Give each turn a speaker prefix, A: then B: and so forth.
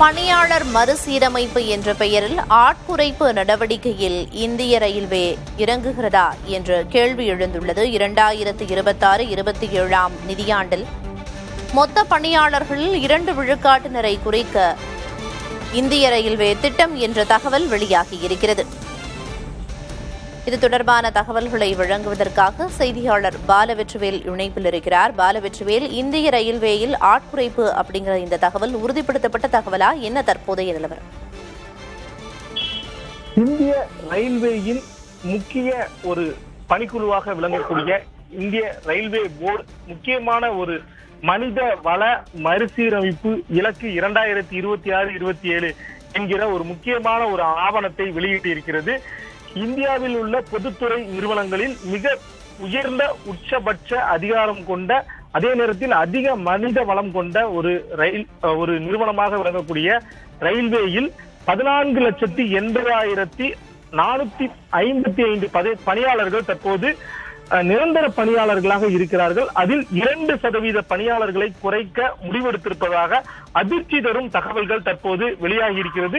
A: பணியாளர் மறுசீரமைப்பு என்ற பெயரில் ஆட்குறைப்பு நடவடிக்கையில் இந்திய ரயில்வே இறங்குகிறதா என்ற கேள்வி எழுந்துள்ளது. 2026-27 நிதியாண்டில் மொத்த பணியாளர்களில் 2 விழுக்காட்டினரை குறைக்க இந்திய ரயில்வே திட்டம் என்ற தகவல் வெளியாகியிருக்கிறது. இது தொடர்பான தகவல்களை வழங்குவதற்காக செய்தியாளர் பாலவெற்றிவேல் இணைப்பில் இருக்கிறார். பாலவெற்றிவேல், இந்திய ரயில்வேயில் ஆட்குறைப்பு அப்படிங்கிற இந்த தகவல் உறுதிப்படுத்தப்பட்ட தகவலா? என்ன தற்போதைய நிலவரம்?
B: இந்திய ரயில்வேயின் முக்கிய ஒரு பணிக்குழுவாக விளங்கக்கூடிய இந்திய ரயில்வே போர்டு முக்கியமான ஒரு மனித வள மறுசீரமைப்பு இலக்கு 2026-27 என்கிற ஒரு முக்கியமான ஒரு ஆவணத்தை வெளியிட்டிருக்கிறது. இந்தியாவில் உள்ள பொதுத்துறை நிறுவனங்களில் மிக உயர்ந்த உச்சபட்ச அதிகாரம் கொண்ட, அதே நேரத்தில் அதிக மனித வளம் கொண்ட ஒரு நிறுவனமாக விளங்கக்கூடிய ரயில்வேயில் 14,80,455 பணியாளர்கள் தற்போது நிரந்தர பணியாளர்களாக இருக்கிறார்கள். அதில் 2% பணியாளர்களை குறைக்க முடிவெடுத்திருப்பதாக அதிர்ச்சி தரும் தகவல்கள் தற்போது வெளியாகி இருக்கிறது.